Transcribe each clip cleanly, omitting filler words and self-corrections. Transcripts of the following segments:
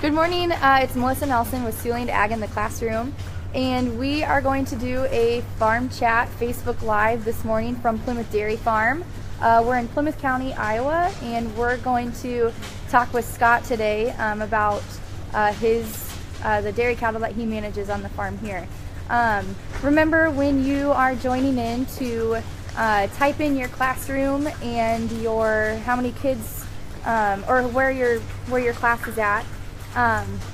Good morning, it's Melissa Nelson with Siouxland Ag in the Classroom, and we are going to do a FarmChat Facebook Live this morning from Plymouth Dairy Farm. We're in Plymouth County, Iowa, and we're going to talk with Scott today about the dairy cattle that he manages on the farm here. Remember, when you are joining in, to type in your classroom and how many kids or where your class is at.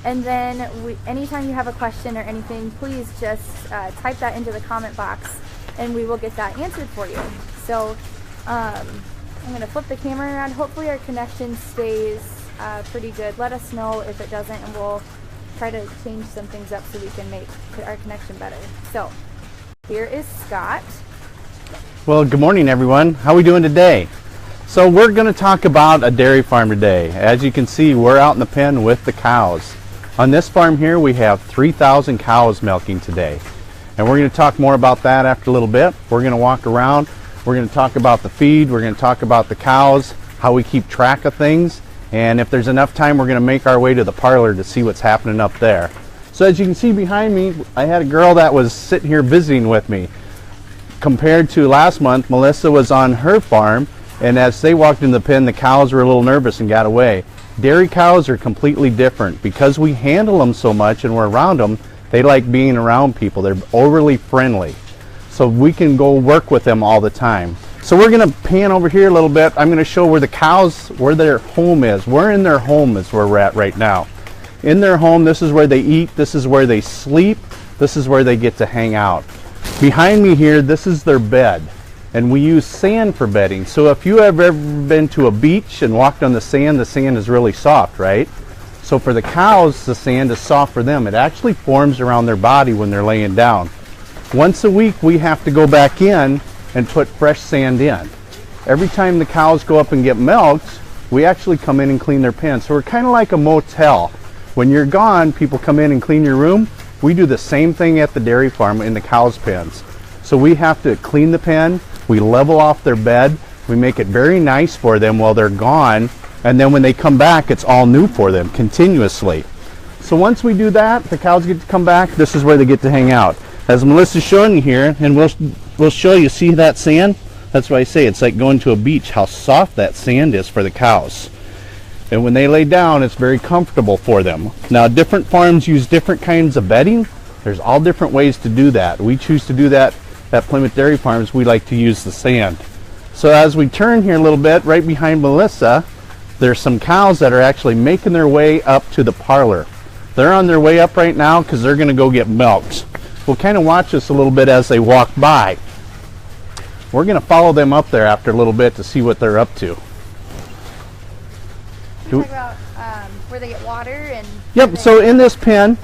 And then anytime you have a question or anything, please just type that into the comment box and we will get that answered for you. So I'm going to flip the camera around. Hopefully our connection stays pretty good. Let us know if it doesn't and we'll try to change some things up so we can make our connection better. So here is Scott. Well, good morning everyone. How are we doing today? So we're going to talk about a dairy farm today. As you can see, we're out in the pen with the cows. On this farm here, we have 3,000 cows milking today. And we're going to talk more about that after a little bit. We're going to walk around. We're going to talk about the feed. We're going to talk about the cows, how we keep track of things. And if there's enough time, we're going to make our way to the parlor to see what's happening up there. So as you can see behind me, I had a girl that was sitting here visiting with me. Compared to last month, Melissa was on her farm. And as they walked in the pen, the cows were a little nervous and got away. Dairy cows are completely different. Because we handle them so much and we're around them, they like being around people. They're overly friendly. So we can go work with them all the time. So we're going to pan over here a little bit. I'm going to show where the cows, where their home is. We're in their home is where we're at right now. In their home, this is where they eat. This is where they sleep. This is where they get to hang out. Behind me here, this is their bed. And we use sand for bedding. So if you have ever been to a beach and walked on the sand is really soft, right? So for the cows, the sand is soft for them. It actually forms around their body when they're laying down. Once a week, we have to go back in and put fresh sand in. Every time the cows go up and get milked, we actually come in and clean their pen. So we're kind of like a motel. When you're gone, people come in and clean your room. We do the same thing at the dairy farm in the cows' pens. So we have to clean the pen. We level off their bed. We make it very nice for them while they're gone. And then when they come back, it's all new for them continuously. So once we do that, the cows get to come back. This is where they get to hang out. As Melissa's showing you here, and we'll show you, see that sand? That's why I say it's like going to a beach, how soft that sand is for the cows. And when they lay down, it's very comfortable for them. Now, different farms use different kinds of bedding. There's all different ways to do that. We choose to do that at Plymouth Dairy Farms. We like to use the sand. So as we turn here a little bit, right behind Melissa, there's some cows that are actually making their way up to the parlor. They're on their way up right now because they're going to go get milked. We'll kind of watch this a little bit as they walk by. We're going to follow them up there after a little bit to see what they're up to. Can you talk about where they get water and... Yep, so in this pen,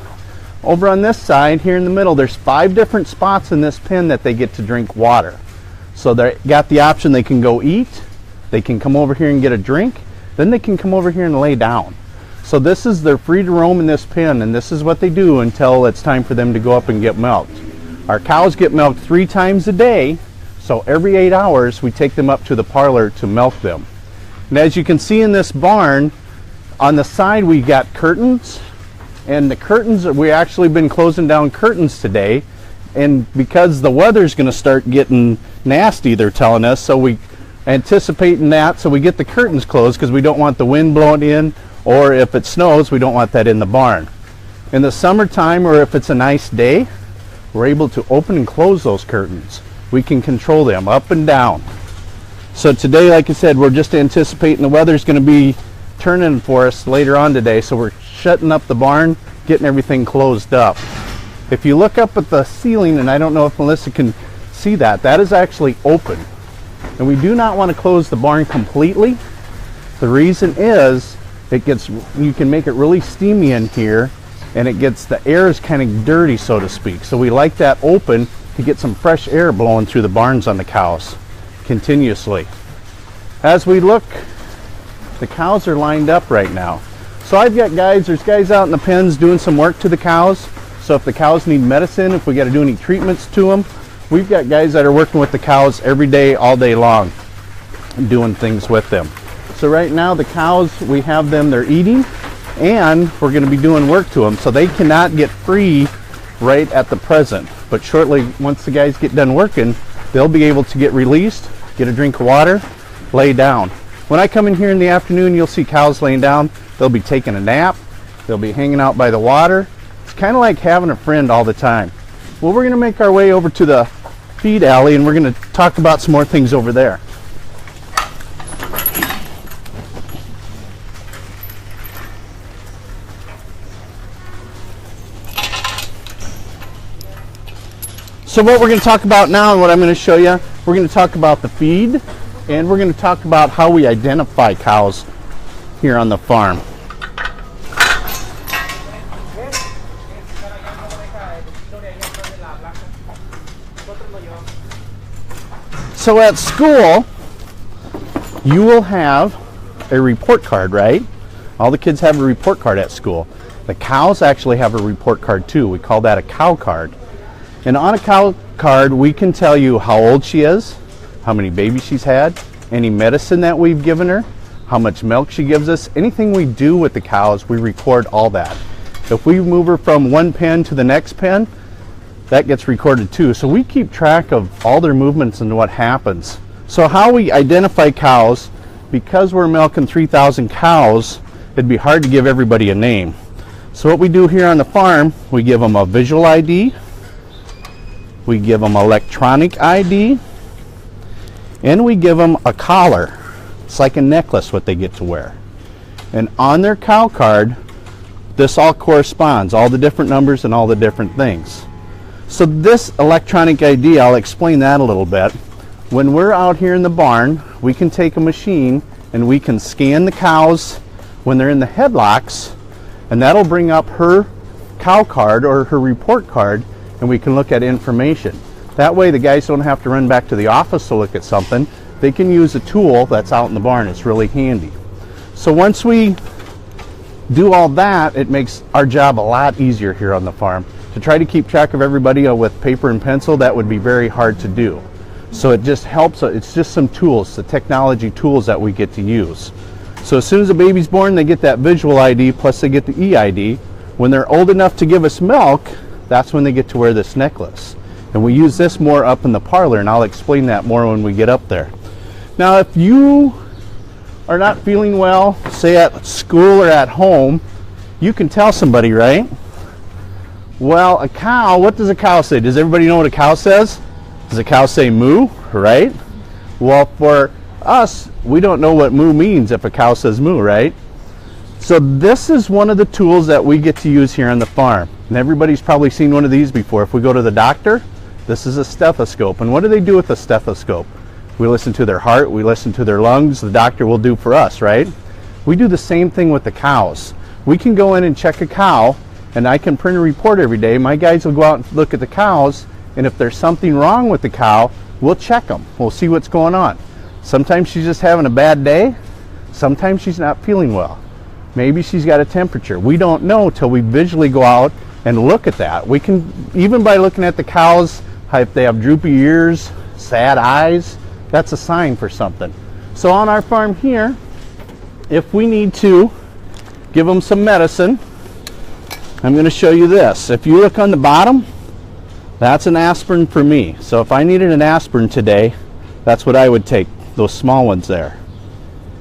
over on this side, here in the middle, there's 5 different spots in this pen that they get to drink water. So they got the option, they can go eat, they can come over here and get a drink, then they can come over here and lay down. So this is their free to roam in this pen, and this is what they do until it's time for them to go up and get milked. Our cows get milked 3 times a day, so every 8 hours we take them up to the parlor to milk them. And as you can see in this barn, on the side we got curtains. And the curtains, we actually been closing down curtains today, and because the weather's going to start getting nasty, they're telling us, so we anticipating that, so we get the curtains closed because we don't want the wind blowing in, or if it snows, we don't want that in the barn. In the summertime, or if it's a nice day, we're able to open and close those curtains. We can control them up and down. So today, like I said, we're just anticipating the weather's going to be turning for us later on today, so we're shutting up the barn, getting everything closed up. If you look up at the ceiling, and I don't know if Melissa can see that, that is actually open. And we do not want to close the barn completely. The reason is you can make it really steamy in here, and the air is kind of dirty, so to speak. So we like that open to get some fresh air blowing through the barns on the cows continuously. As we look, the cows are lined up right now. So I've got there's guys out in the pens doing some work to the cows. So if the cows need medicine, if we got to do any treatments to them, we've got guys that are working with the cows every day, all day long, doing things with them. So right now the cows, we have them, they're eating, and we're going to be doing work to them, so they cannot get free right at the present. But shortly, once the guys get done working, they'll be able to get released, get a drink of water, lay down. When I come in here in the afternoon, you'll see cows laying down. They'll be taking a nap. They'll be hanging out by the water. It's kind of like having a friend all the time. Well, we're going to make our way over to the feed alley, and we're going to talk about some more things over there. So what we're going to talk about now, and what I'm going to show you, we're going to talk about the feed, and we're going to talk about how we identify cows here on the farm. So at school, you will have a report card, right? All the kids have a report card at school. The cows actually have a report card too. We call that a cow card. And on a cow card, we can tell you how old she is, how many babies she's had, any medicine that we've given her, how much milk she gives us. Anything we do with the cows, we record all that. If we move her from one pen to the next pen, that gets recorded too. So we keep track of all their movements and what happens. So how we identify cows, because we're milking 3,000 cows, it'd be hard to give everybody a name. So what we do here on the farm, we give them a visual ID, we give them electronic ID, and we give them a collar. It's like a necklace what they get to wear. And on their cow card, this all corresponds, all the different numbers and all the different things. So this electronic ID, I'll explain that a little bit. When we're out here in the barn, we can take a machine and we can scan the cows when they're in the headlocks, and that'll bring up her cow card or her report card, and we can look at information. That way the guys don't have to run back to the office to look at something. They can use a tool that's out in the barn. It's really handy. So once we do all that, it makes our job a lot easier here on the farm. To try to keep track of everybody with paper and pencil, that would be very hard to do. So it just helps, it's just some tools, the technology tools that we get to use. So as soon as a baby's born, they get that visual ID, plus they get the EID. When they're old enough to give us milk, that's when they get to wear this necklace. And we use this more up in the parlor, and I'll explain that more when we get up there. Now, if you are not feeling well, say at school or at home, you can tell somebody, right? Well, a cow, what does a cow say? Does everybody know what a cow says? Does a cow say moo, right? Well, for us, we don't know what moo means if a cow says moo, right? So this is one of the tools that we get to use here on the farm. And everybody's probably seen one of these before. If we go to the doctor, this is a stethoscope. And what do they do with a stethoscope? We listen to their heart, we listen to their lungs, the doctor will do for us, right? We do the same thing with the cows. We can go in and check a cow, and I can print a report every day. My guys will go out and look at the cows, and if there's something wrong with the cow, we'll check them. We'll see what's going on. Sometimes she's just having a bad day. Sometimes she's not feeling well. Maybe she's got a temperature. We don't know till we visually go out and look at that. We can, even by looking at the cows, if they have droopy ears, sad eyes, that's a sign for something. So on our farm here, if we need to give them some medicine, I'm going to show you this. If you look on the bottom, that's an aspirin for me. So if I needed an aspirin today, that's what I would take, those small ones there.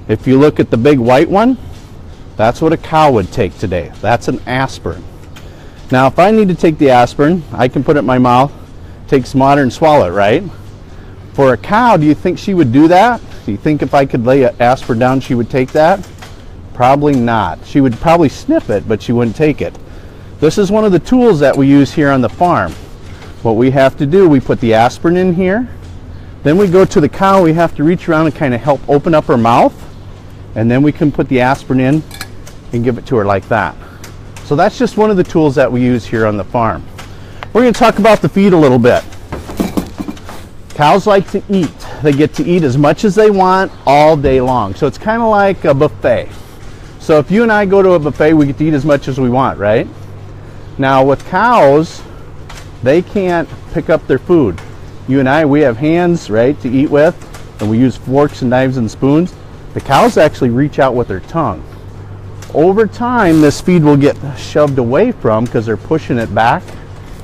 If you look at the big white one, that's what a cow would take today. That's an aspirin. Now, if I need to take the aspirin, I can put it in my mouth, take some water and swallow it, right? For a cow, do you think she would do that? Do you think if I could lay an aspirin down, she would take that? Probably not. She would probably sniff it, but she wouldn't take it. This is one of the tools that we use here on the farm. What we have to do, we put the aspirin in here, then we go to the cow, we have to reach around and kind of help open up her mouth, and then we can put the aspirin in and give it to her like that. So that's just one of the tools that we use here on the farm. We're going to talk about the feed a little bit. Cows like to eat. They get to eat as much as they want all day long. So it's kind of like a buffet. So if you and I go to a buffet, we get to eat as much as we want, right? Now with cows, they can't pick up their food. You and I, we have hands, right, to eat with, and we use forks and knives and spoons. The cows actually reach out with their tongue. Over time, this feed will get shoved away from because they're pushing it back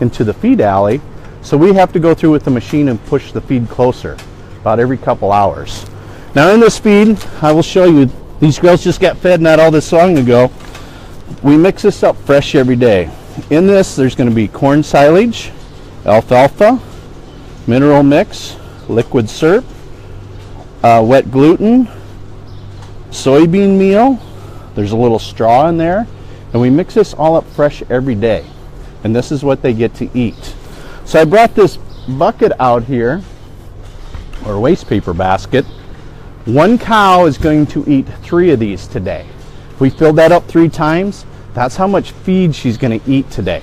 into the feed alley. So we have to go through with the machine and push the feed closer about every couple hours. Now in this feed, I will show you, these girls just got fed not all this long ago. We mix this up fresh every day. In this, there's going to be corn silage, alfalfa, mineral mix, liquid syrup, wet gluten, soybean meal. There's a little straw in there, and we mix this all up fresh every day. And this is what they get to eat. So I brought this bucket out here, or waste paper basket. One cow is going to eat 3 of these today. If we fill that up 3 times, that's how much feed she's going to eat today.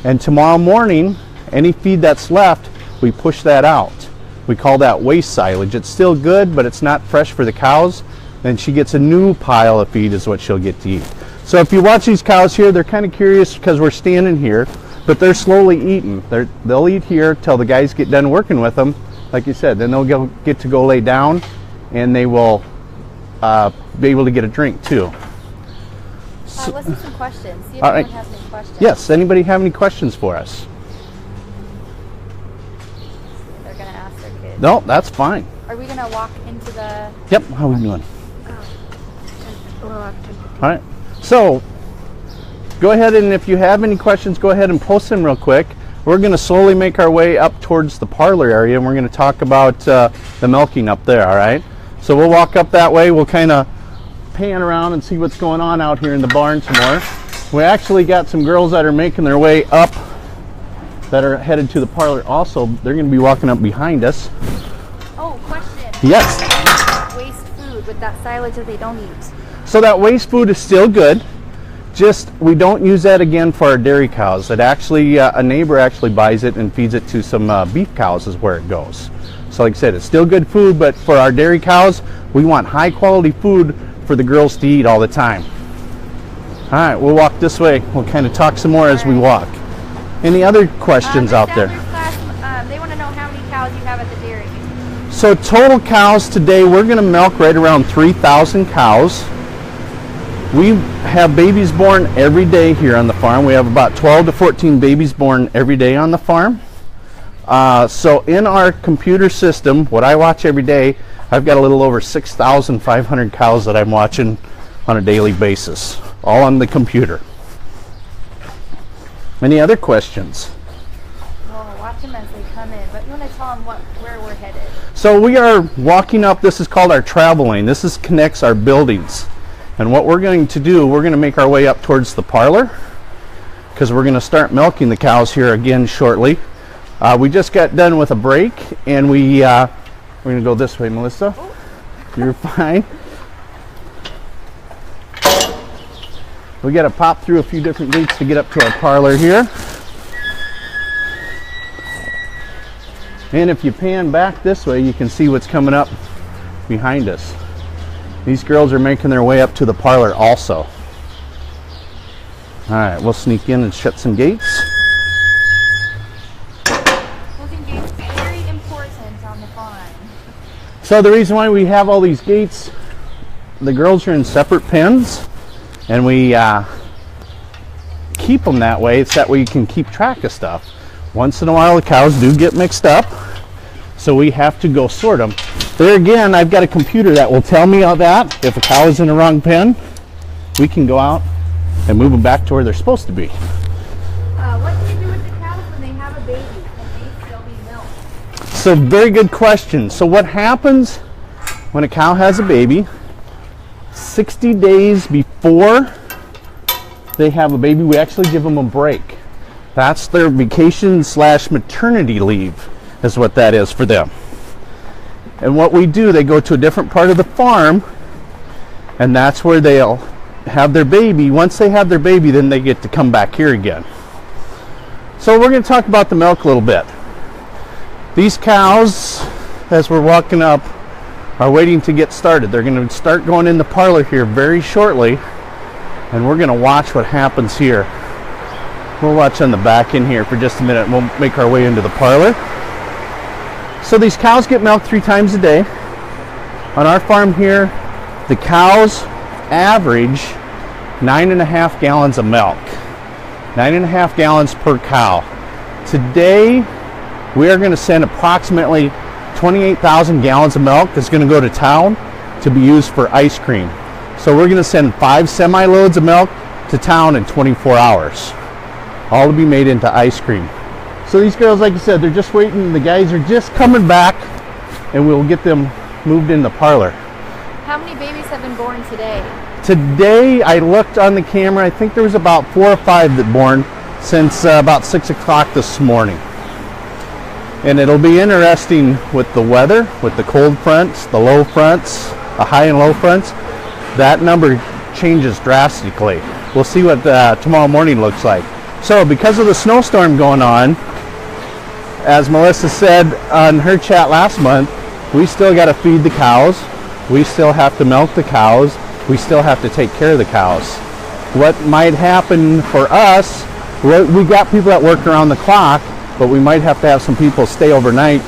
And tomorrow morning, any feed that's left, we push that out. We call that waste silage. It's still good, but it's not fresh for the cows. Then she gets a new pile of feed is what she'll get to eat. So if you watch these cows here, they're kind of curious because we're standing here, but they're slowly eating. They'll eat here till the guys get done working with them. Like you said, then they'll get to go lay down, and they will be able to get a drink too. Let's do some questions. See if All anyone right. has any questions. Yes, anybody have any questions for us? They're going to ask their kids. No, that's fine. Are we going to walk into the... Yep, how are we doing? Oh. All right, so go ahead, and if you have any questions, go ahead and post them real quick. We're going to slowly make our way up towards the parlor area, and we're going to talk about the milking up there, all right? So we'll walk up that way. We'll kind of pan around and see what's going on out here in the barn some more. We actually got some girls that are making their way up that are headed to the parlor also. They're going to be walking up behind us. Oh, question. Yes. Waste food with that silage that they don't eat. So that waste food is still good. Just we don't use that again for our dairy cows. It actually a neighbor actually buys it and feeds it to some beef cows is where it goes. So like I said, it's still good food, but for our dairy cows, we want high quality food for the girls to eat all the time. All right, we'll walk this way. We'll kind of talk some more as we walk. Any other questions out there? Class, they want to know how many cows you have at the dairy. So total cows today, we're going to milk right around 3,000 cows. We have babies born every day here on the farm. We have about 12 to 14 babies born every day on the farm. So in our computer system, what I watch every day, I've got a little over 6,500 cows that I'm watching on a daily basis, all on the computer. Any other questions? Well, watch them as they come in, but you want to tell them where we're headed. So we are walking up, this is called our travel lane. This connects our buildings. And what we're going to do, we're going to make our way up towards the parlor because we're going to start milking the cows here again shortly. We just got done with a break, and we're going to go this way, Melissa. Oh. You're fine. We got to pop through a few different gates to get up to our parlor here. And if you pan back this way, you can see what's coming up behind us. These girls are making their way up to the parlor also. All right, we'll sneak in and shut some gates. Closing gates very important on the farm. So the reason why we have all these gates, the girls are in separate pens, and we keep them that way. It's that way you can keep track of stuff. Once in a while, the cows do get mixed up, so we have to go sort them. There again, I've got a computer that will tell me all that. If a cow is in the wrong pen, we can go out and move them back to where they're supposed to be. What do you do with the cows when they have a baby? Can they still be milked? So very good question. So what happens when a cow has a baby, 60 days before they have a baby, we actually give them a break. That's their vacation / maternity leave is what that is for them. And what we do, they go to a different part of the farm, and that's where they'll have their baby. Once they have their baby, then they get to come back here again. So we're going to talk about the milk a little bit. These cows, as we're walking up, are waiting to get started. They're going to start going in the parlor here very shortly, and we're going to watch what happens here. We'll watch on the back in here for just a minute, and we'll make our way into the parlor. So these cows get milked 3 times a day. On our farm here, the cows average 9.5 gallons of milk. 9.5 gallons per cow. Today, we are going to send approximately 28,000 gallons of milk that's going to go to town to be used for ice cream. So we're going to send 5 semi-loads of milk to town in 24 hours, all to be made into ice cream. So these girls, like I said, they're just waiting. The guys are just coming back, and we'll get them moved in the parlor. How many babies have been born today? Today, I looked on the camera, I think there was about 4 or 5 that born since about 6 o'clock this morning. And it'll be interesting with the weather, with the cold fronts, the low fronts, the high and low fronts. That number changes drastically. We'll see what tomorrow morning looks like. So because of the snowstorm going on, as Melissa said on her chat last month, we still got to feed the cows. We still have to milk the cows. We still have to take care of the cows. What might happen for us, we got people that work around the clock, but we might have to have some people stay overnight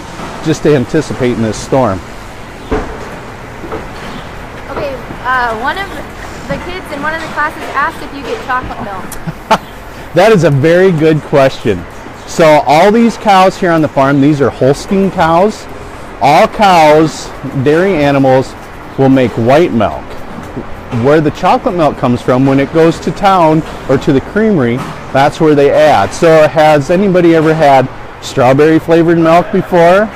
just to anticipate in this storm. Okay, one of the kids in one of the classes asked if you get chocolate milk. That is a very good question. So all these cows here on the farm, these are Holstein cows. All cows, dairy animals, will make white milk. Where the chocolate milk comes from, when it goes to town or to the creamery, that's where they add. So has anybody ever had strawberry flavored milk before?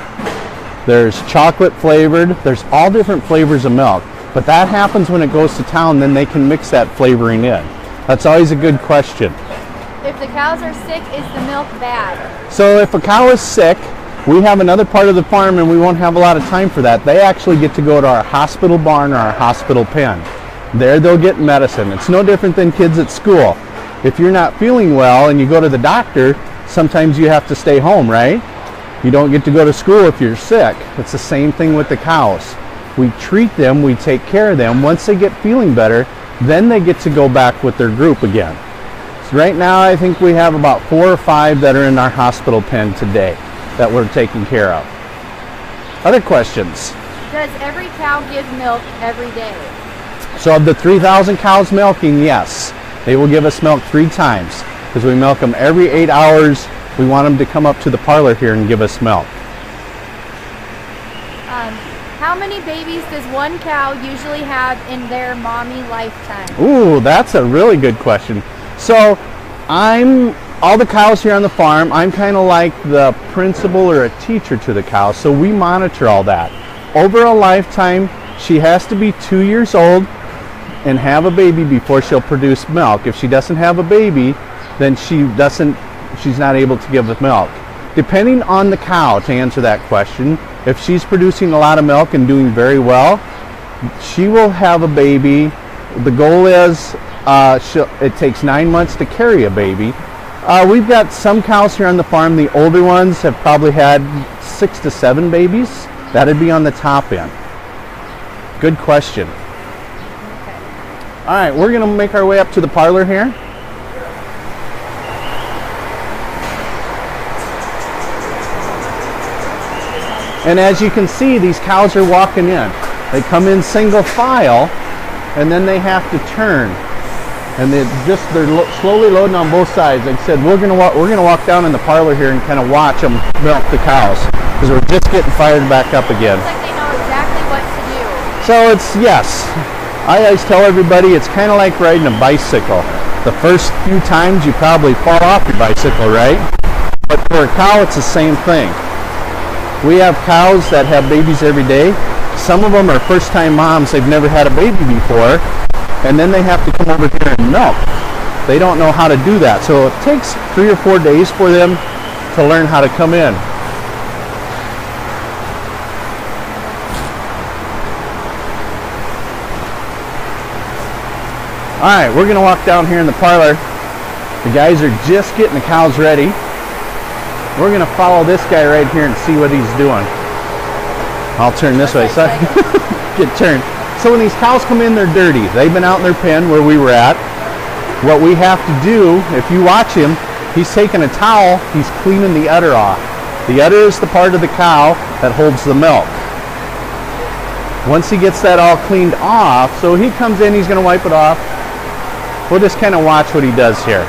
There's chocolate flavored, there's all different flavors of milk. But that happens when it goes to town, then they can mix that flavoring in. That's always a good question. If the cows are sick, is the milk bad? So if a cow is sick, we have another part of the farm and we won't have a lot of time for that. They actually get to go to our hospital barn or our hospital pen. There they'll get medicine. It's no different than kids at school. If you're not feeling well and you go to the doctor, sometimes you have to stay home, right? You don't get to go to school if you're sick. It's the same thing with the cows. We treat them, we take care of them. Once they get feeling better, then they get to go back with their group again. So right now I think we have about 4 or 5 that are in our hospital pen today that we're taking care of. Other questions? Does every cow give milk every day? So of the 3,000 cows milking, yes. They will give us milk 3 times because we milk them every 8 hours. We want them to come up to the parlor here and give us milk. How many babies does one cow usually have in their mommy lifetime? Ooh, that's a really good question. So all the cows here on the farm, I'm kind of like the principal or a teacher to the cows, so we monitor all that. Over a lifetime, she has to be 2 years old and have a baby before she'll produce milk. If she doesn't have a baby, then she's not able to give the milk. Depending on the cow, to answer that question, if she's producing a lot of milk and doing very well, she will have a baby. The goal is it takes 9 months to carry a baby. We've got some cows here on the farm. The older ones have probably had 6 to 7 babies. That'd be on the top end. Good question. Okay. All right, we're going to make our way up to the parlor here. And as you can see, these cows are walking in. They come in single file, and then they have to turn. And they're slowly loading on both sides. Like I said, we're gonna walk down in the parlor here and kind of watch them milk the cows because we're just getting fired back up again. Looks like they know exactly what to do. So yes. I always tell everybody it's kind of like riding a bicycle. The first few times you probably fall off your bicycle, right? But for a cow, it's the same thing. We have cows that have babies every day. Some of them are first-time moms. They've never had a baby before. And then they have to come over here and milk. They don't know how to do that. So it takes 3 or 4 days for them to learn how to come in. All right, we're gonna walk down here in the parlor. The guys are just getting the cows ready. We're gonna follow this guy right here and see what he's doing. I'll turn this way so I can get turned. So when these cows come in, they're dirty. They've been out in their pen where we were at. What we have to do, if you watch him, he's taking a towel, he's cleaning the udder off. The udder is the part of the cow that holds the milk. Once he gets that all cleaned off, so he comes in, he's gonna wipe it off. we'll just kind of watch what he does here.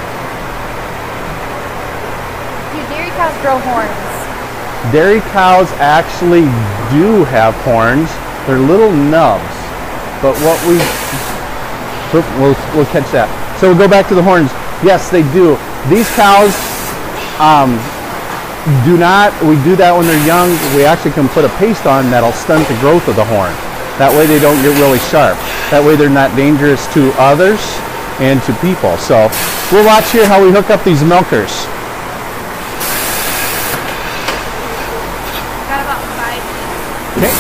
Do dairy cows grow horns? Dairy cows actually do have horns. They're little nubs. But what we'll catch that. So we'll go back to the horns. Yes, they do. These cows we do that when they're young. We actually can put a paste on that'll stunt the growth of the horn. That way they don't get really sharp. That way they're not dangerous to others and to people. So we'll watch here how we hook up these milkers. Got about 5 minutes. Okay.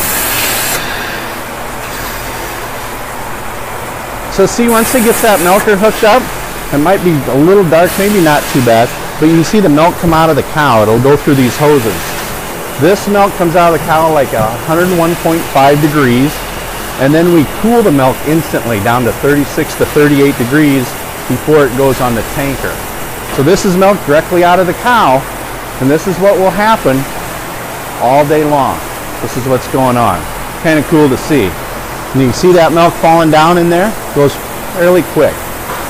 So see, once it gets that milker hooked up, it might be a little dark, maybe not too bad, but you can see the milk come out of the cow. It'll go through these hoses. This milk comes out of the cow like 101.5 degrees, and then we cool the milk instantly down to 36 to 38 degrees before it goes on the tanker. So this is milk directly out of the cow, and this is what will happen all day long. This is what's going on. Kind of cool to see. And you can see that milk falling down in there. It goes fairly quick.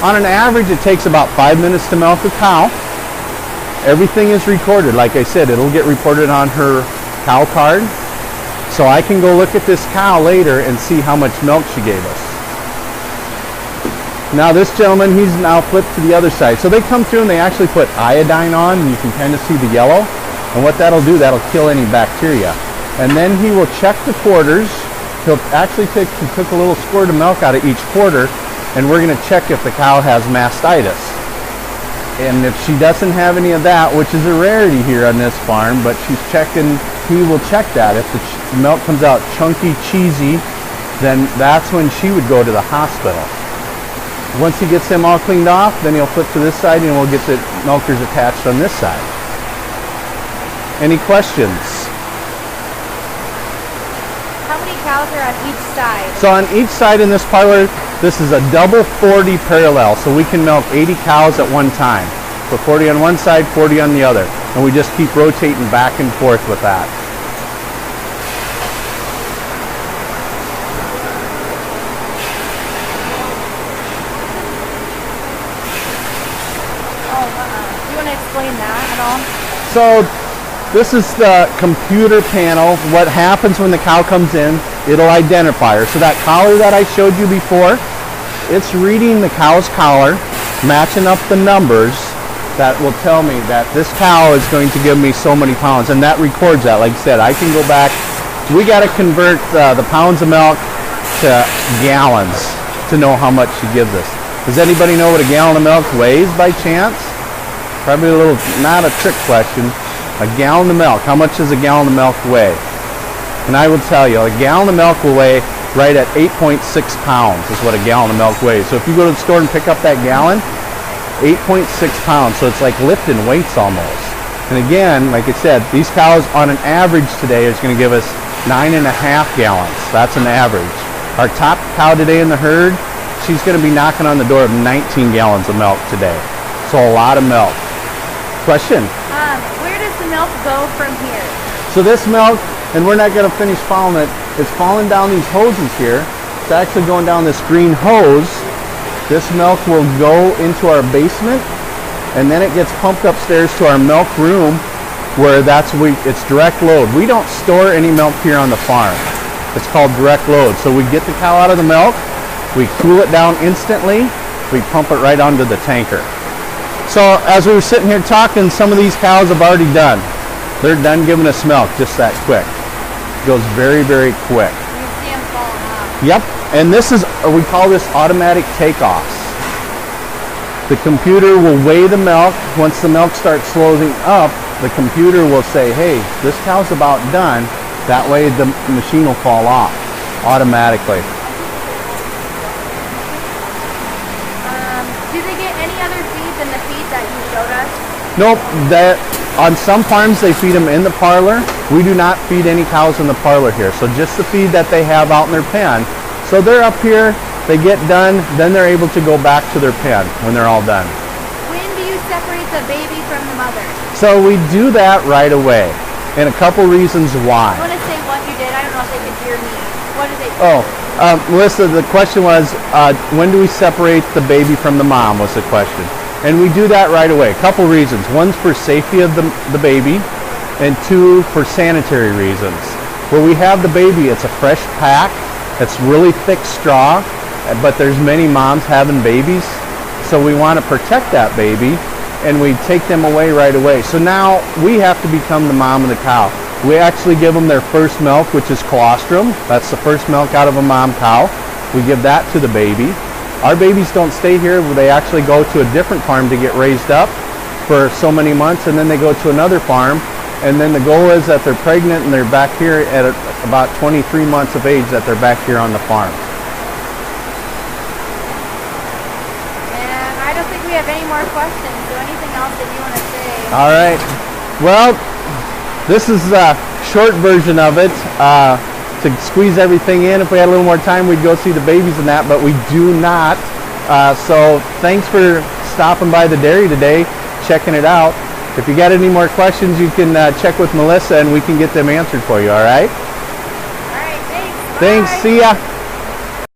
On an average, it takes about 5 minutes to milk a cow. Everything is recorded. Like I said, it'll get reported on her cow card. So I can go look at this cow later and see how much milk she gave us. Now this gentleman, he's now flipped to the other side. So they come through and they actually put iodine on, and you can kind of see the yellow. And what that'll do, that'll kill any bacteria. And then he will check the quarters. He took a little squirt of milk out of each quarter, and we're going to check if the cow has mastitis. And if she doesn't have any of that, which is a rarity here on this farm, but he will check that. If the milk comes out chunky, cheesy, then that's when she would go to the hospital. Once he gets them all cleaned off, then he'll flip to this side and we'll get the milkers attached on this side. Any questions? How many cows are on each side? So on each side in this parlor, this is a double 40 parallel, so we can milk 80 cows at one time. So 40 on one side, 40 on the other. And we just keep rotating back and forth with that. Do you want to explain that at all? So this is the computer panel. What happens when the cow comes in, it'll identify her. So that collar that I showed you before, it's reading the cow's collar, matching up the numbers that will tell me that this cow is going to give me so many pounds, and that records that. Like I said, I can go back. We got to convert the pounds of milk to gallons to know how much she gives us. Does anybody know what a gallon of milk weighs by chance? Probably a little, not a trick question. A gallon of milk, how much does a gallon of milk weigh? And I will tell you, a gallon of milk will weigh right at 8.6 pounds is what a gallon of milk weighs. So if you go to the store and pick up that gallon, 8.6 pounds. So it's like lifting weights almost. And again, like I said, these cows on an average today is going to give us 9.5 gallons. That's an average. Our top cow today in the herd, she's going to be knocking on the door of 19 gallons of milk today. So a lot of milk. Question? Where does the milk go from here? So this milk, and we're not going to finish following it, it's falling down these hoses here. It's actually going down this green hose. This milk will go into our basement, and then it gets pumped upstairs to our milk room, where it's direct load. We don't store any milk here on the farm. It's called direct load. So we get the cow out of the milk, we cool it down instantly, we pump it right onto the tanker. So as we were sitting here talking, some of these cows have already done. They're done giving us milk just that quick. It goes very, very quick. You see them falling off. Yep, and this is, we call this automatic takeoffs. The computer will weigh the milk. Once the milk starts slowing up, the computer will say, hey, this cow's about done. That way the machine will fall off automatically. Do they get any other feed than the feed that you showed us? Nope, on some farms they feed them in the parlor. We do not feed any cows in the parlor here. So just the feed that they have out in their pen. So they're up here, they get done, then they're able to go back to their pen when they're all done. When do you separate the baby from the mother? So we do that right away, and a couple reasons why. I want to say what you did. I don't know if they could hear me. What do they? Oh, Melissa, the question was, when do we separate the baby from the mom was the question. And we do that right away. A couple reasons. One's for safety of the baby, and two, for sanitary reasons. Where we have the baby, it's a fresh pack. It's really thick straw, but there's many moms having babies. So we want to protect that baby, and we take them away right away. So now we have to become the mom of the cow. We actually give them their first milk, which is colostrum. That's the first milk out of a mom cow. We give that to the baby. Our babies don't stay here. They actually go to a different farm to get raised up for so many months, and then they go to another farm. And then the goal is that they're pregnant and they're back here at about 23 months of age, that they're back here on the farm. And I don't think we have any more questions. So anything else that you want to say? All right. Well, this is a short version of it. To squeeze everything in, if we had a little more time, we'd go see the babies and that, but we do not. So thanks for stopping by the dairy today, checking it out. If you got any more questions, you can check with Melissa and we can get them answered for you, all right? All right, thanks. Thanks, Bye. see ya.